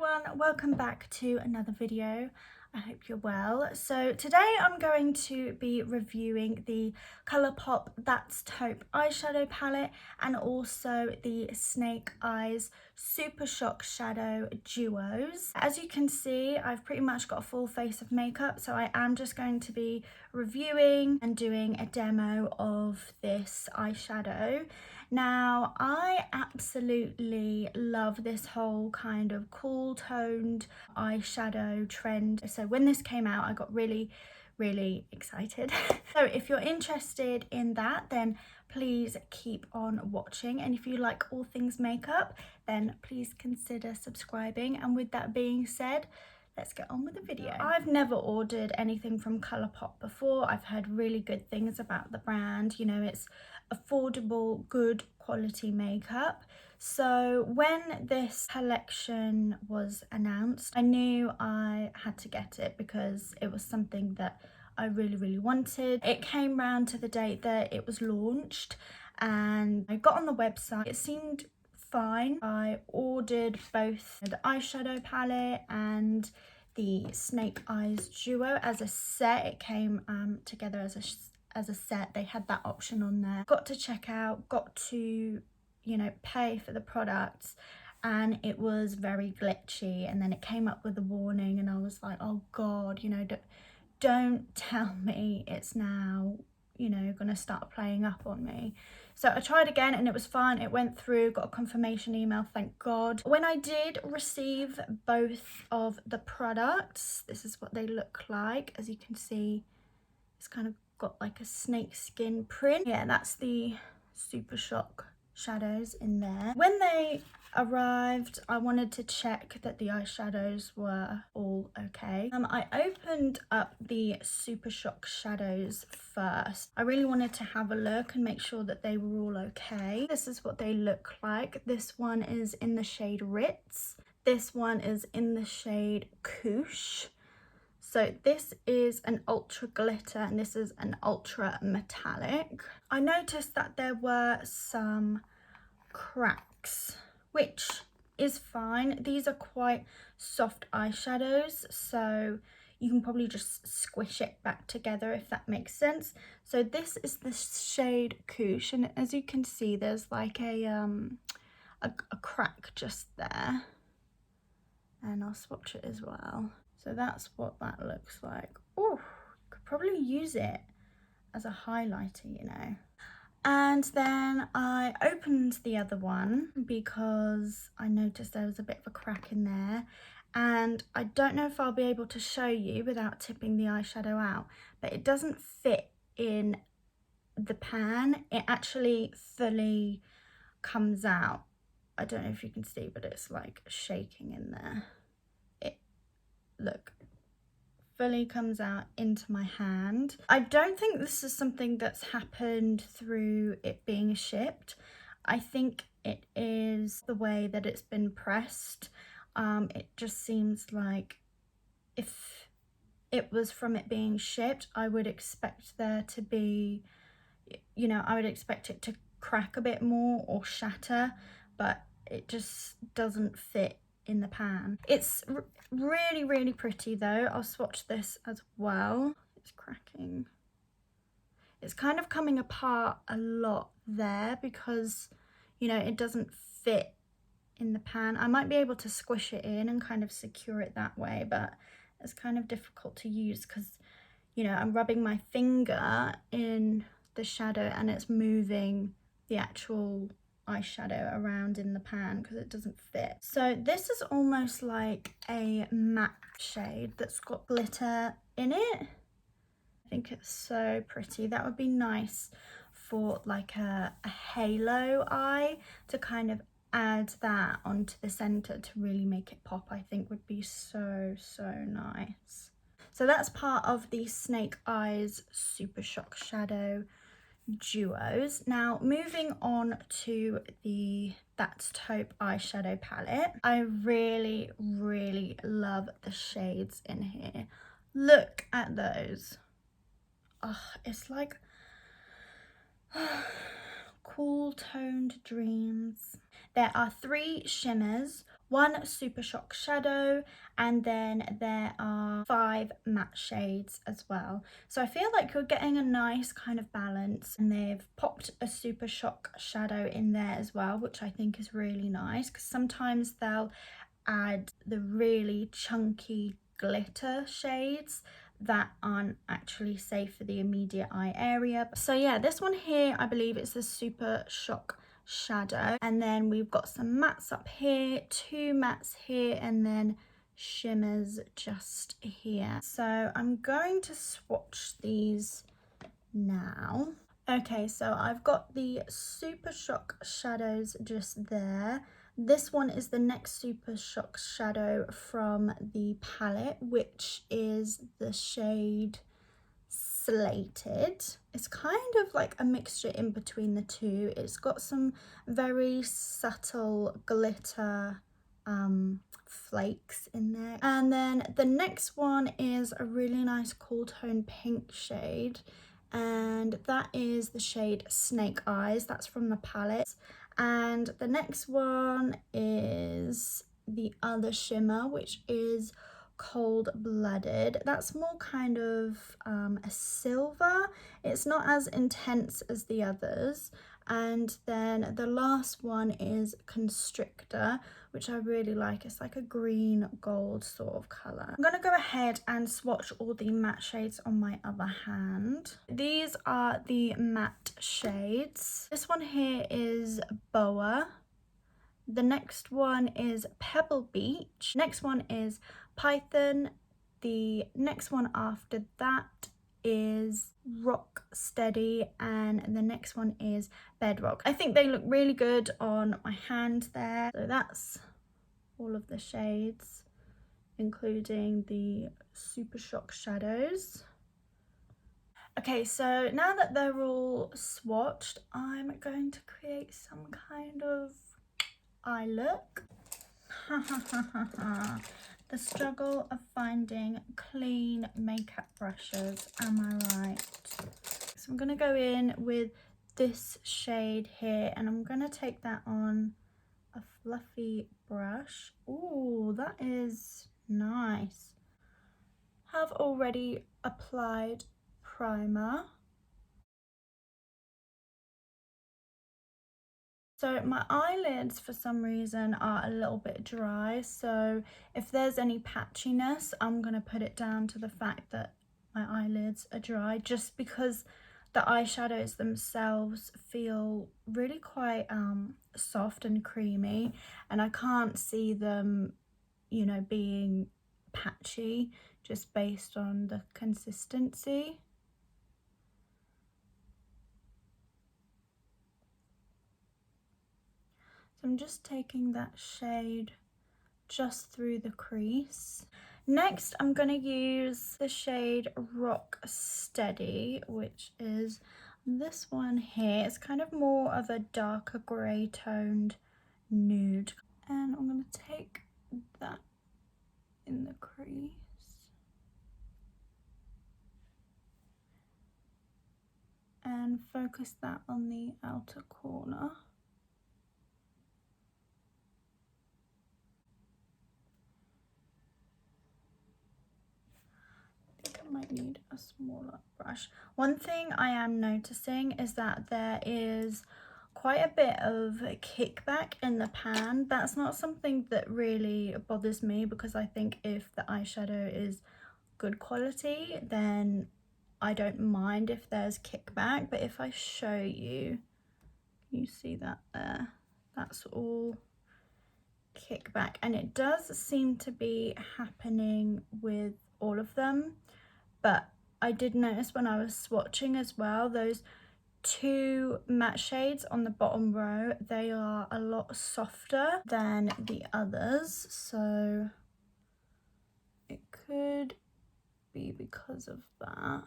everyone, welcome back to another video. I hope you're well. So today I'm going to be reviewing the ColourPop That's Taupe eyeshadow palette and also the Snake Eyes Supershock Shadow duos. As you can see, I've pretty much got a full face of makeup, so I am just going to be reviewing and doing a demo of this eyeshadow. Now, I absolutely love this whole kind of cool toned eyeshadow trend. So when this came out, I got really excited. So if you're interested in that, then please keep on watching. And if you like all things makeup, then please consider subscribing. And with that being said, let's get on with the video. I've never ordered anything from ColourPop before. I've heard really good things about the brand. You know, it's affordable, good quality makeup. So when this collection was announced, I knew I had to get it because it was something that I really wanted. It came round to the date that it was launched and I got on the website. It seemed fine. I ordered both the eyeshadow palette and the Snake Eyes duo as a set. It came together as a set. They had that option on there. Got to check out, got to, you know, pay for the products, and it was very glitchy, and then it came up with a warning and I was like, oh god, you know, don't tell me it's now, you know, gonna start playing up on me. So I tried again and it was fine. It went through, got a confirmation email, thank God. When I did receive both of the products, this is what they look like. As you can see, it's kind of got like a snake skin print. Yeah, that's the Super Shock shadows in there. When they arrived, I wanted to check that the eyeshadows were all okay. I opened up the Super Shock shadows first. I really wanted to have a look and make sure that they were all okay. This is what they look like. This one is in the shade Ritz. This one is in the shade Couche. So this is an ultra glitter and this is an ultra metallic. I noticed that there were some cracks, which is fine. These are quite soft eyeshadows, so you can probably just squish it back together if that makes sense. So this is the shade Couche, and as you can see, there's like a crack just there, and I'll swatch it as well. So that's what that looks like. Oh, could probably use it as a highlighter, you know. And then I opened the other one because I noticed there was a bit of a crack in there. And I don't know if I'll be able to show you without tipping the eyeshadow out, but it doesn't fit in the pan. It actually fully comes out. I don't know if you can see, but it's like shaking in there. Look, fully comes out into my hand. I don't think this is something that's happened through it being shipped. I think it is the way that it's been pressed. It just seems like if it was from it being shipped, I would expect there to be, you know, I would expect it to crack a bit more or shatter, but it just doesn't fit in the pan. It's really pretty though. I'll swatch this as well. It's cracking. It's kind of coming apart a lot there because, you know, it doesn't fit in the pan. I might be able to squish it in and kind of secure it that way, but it's kind of difficult to use because, you know, I'm rubbing my finger in the shadow and it's moving the actual eyeshadow around in the pan because it doesn't fit. So this is almost like a matte shade that's got glitter in it. I think it's so pretty. That would be nice for like a halo eye, to kind of add that onto the center to really make it pop. I think would be so nice. So that's part of the Snake Eyes Super Shock Shadow duos. Now moving on to the That's Taupe eyeshadow palette. I really love the shades in here. Look at those. Oh, it's like cool toned dreams. There are 3 shimmers, 1 Super Shock shadow, and then there are 5 matte shades as well. So I feel like you're getting a nice kind of balance, and they've popped a Super Shock shadow in there as well, which I think is really nice, because sometimes they'll add the really chunky glitter shades that aren't actually safe for the immediate eye area. So yeah, this one here, I believe it's the Super Shock shadow, and then we've got some mattes up here, 2 mattes here, and then shimmers just here. So I'm going to swatch these now. Okay, so I've got the Super Shock shadows just there. This one is the next Super Shock shadow from the palette, which is the shade Slated. It's kind of like a mixture in between the two. It's got some very subtle glitter flakes in there. And then the next one is a really nice cool tone pink shade, and that is the shade Snake Eyes. That's from the palette. And the next one is the other shimmer, which is Cold Blooded. That's more kind of a silver. It's not as intense as the others. And then the last one is Constrictor, which I really like. It's like a green gold sort of colour. I'm going to go ahead and swatch all the matte shades on my other hand. These are the matte shades. This one here is Boa. The next one is Pebble Beach. Next one is Python. The next one after that is Rock Steady, and the next one is Bedrock. I think they look really good on my hand there. So that's all of the shades, including the Super Shock shadows. Okay, so now that they're all swatched, I'm going to create some kind of eye look. The struggle of finding clean makeup brushes, am I right? So I'm going to go in with this shade here, and I'm going to take that on a fluffy brush. Ooh, that is nice. Have already applied primer. So my eyelids for some reason are a little bit dry, so if there's any patchiness, I'm going to put it down to the fact that my eyelids are dry, just because the eyeshadows themselves feel really quite soft and creamy, and I can't see them, you know, being patchy just based on the consistency. So I'm just taking that shade just through the crease. Next, I'm going to use the shade Rock Steady, which is this one here. It's kind of more of a darker grey toned nude. And I'm going to take that in the crease. And focus that on the outer corner. I might need a smaller brush. One thing I am noticing is that there is quite a bit of kickback in the pan. That's not something that really bothers me, because I think if the eyeshadow is good quality, then I don't mind if there's kickback. But if I show you, you see that there, that's all kickback, and it does seem to be happening with all of them. But I did notice when I was swatching as well, those 2 matte shades on the bottom row, they are a lot softer than the others, so it could be because of that.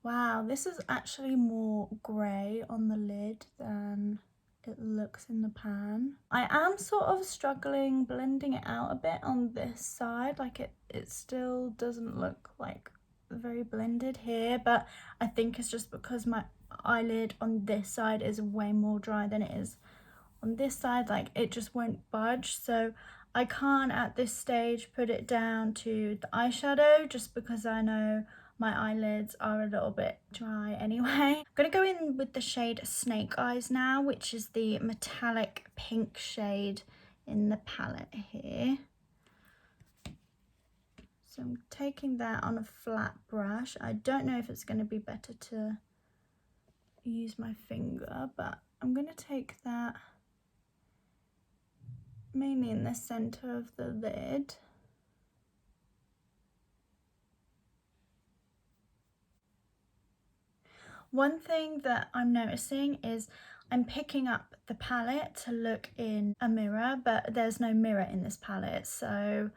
Wow, this is actually more grey on the lid than it looks in the pan. I am sort of struggling blending it out a bit on this side, like it still doesn't look like very blended here, but I think it's just because my eyelid on this side is way more dry than it is on this side, like it just won't budge. So I can't at this stage put it down to the eyeshadow just because I know my eyelids are a little bit dry anyway. I'm gonna go in with the shade Snake Eyes now, which is the metallic pink shade in the palette here. So I'm taking that on a flat brush. I don't know if it's going to be better to use my finger, but I'm going to take that mainly in the center of the lid. One thing that I'm noticing is I'm picking up the palette to look in a mirror, but there's no mirror in this palette, so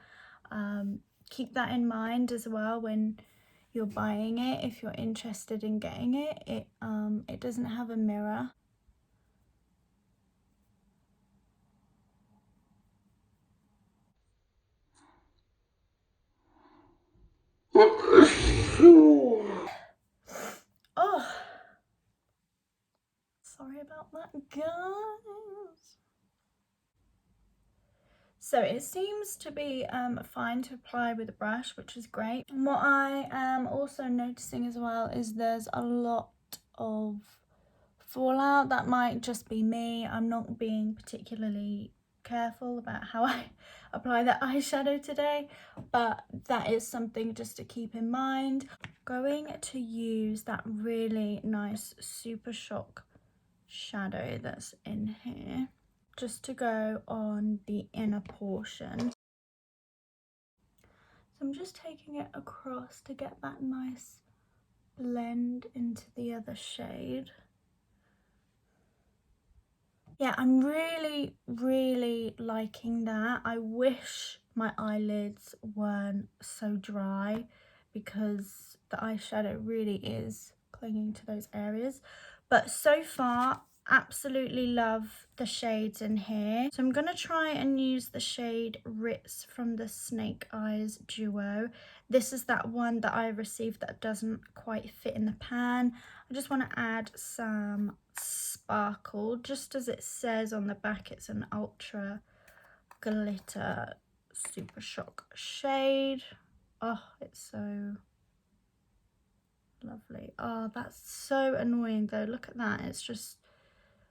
keep that in mind as well when you're buying it. If you're interested in getting it, it doesn't have a mirror. Oh, sorry about that, guys. So it seems to be fine to apply with a brush, which is great. And what I am also noticing as well is there's a lot of fallout. That might just be me. I'm not being particularly careful about how I apply that eyeshadow today, but that is something just to keep in mind. Going to use that really nice Super Shock shadow that's in here just to go on the inner portion. So I'm just taking it across to get that nice blend into the other shade. Yeah, I'm really liking that. I wish my eyelids weren't so dry because the eyeshadow really is clinging to those areas. But so far, absolutely love the shades in here. So I'm going to try and use the shade Ritz from the Snake Eyes duo. This is that one that I received that doesn't quite fit in the pan. I just want to add some sparkle, just as it says on the back. It's an ultra glitter Super Shock shade. Oh, it's so lovely. Oh, that's so annoying though. Look at that, it's just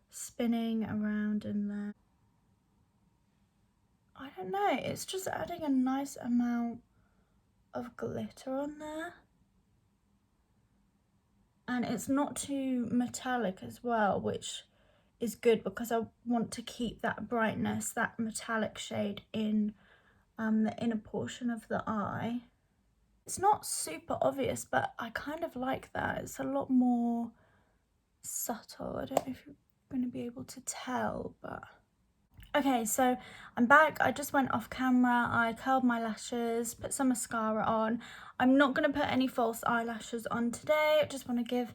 spinning around in there. I don't know, it's just adding a nice amount of glitter on there. And it's not too metallic as well, which is good because I want to keep that brightness, that metallic shade in the inner portion of the eye. It's not super obvious, but I kind of like that. It's a lot more subtle. I don't know if you're going to be able to tell, but... Okay, so I'm back. I just went off camera. I curled my lashes, put some mascara on. I'm not going to put any false eyelashes on today. I just want to give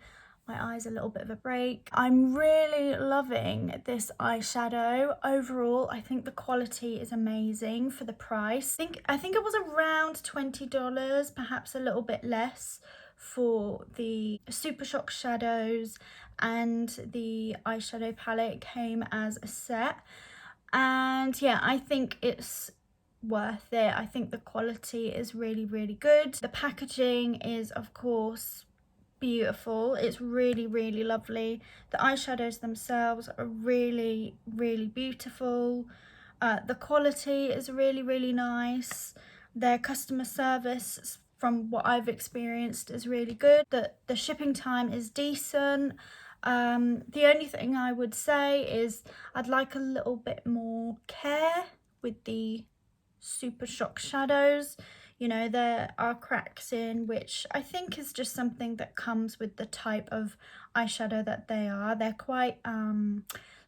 my eyes a little bit of a break. I'm really loving this eyeshadow. Overall, I think the quality is amazing for the price. I think it was around $20, perhaps a little bit less, for the Super Shock shadows, and the eyeshadow palette came as a set. And yeah, I think it's worth it. I think the quality is really good. The packaging is, of course, beautiful. It's really lovely. The eyeshadows themselves are really beautiful. The quality is really nice. Their customer service, from what I've experienced, is really good. The shipping time is decent. The only thing I would say is I'd like a little bit more care with the Super Shock shadows. You know, there are cracks in, which I think is just something that comes with the type of eyeshadow that they are. They're quite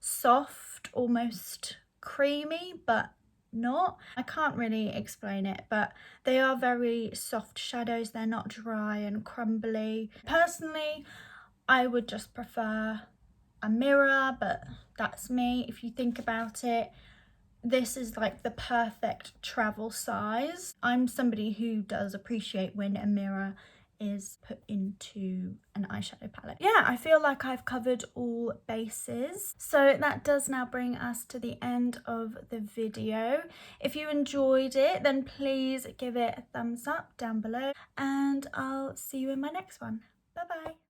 soft, almost creamy, but not. I can't really explain it, but they are very soft shadows. They're not dry and crumbly. Personally, I would just prefer a mirror, but that's me. If you think about it, this is like the perfect travel size. I'm somebody who does appreciate when a mirror is put into an eyeshadow palette. Yeah, I feel like I've covered all bases. So that does now bring us to the end of the video. If you enjoyed it, then please give it a thumbs up down below, and I'll see you in my next one. Bye bye.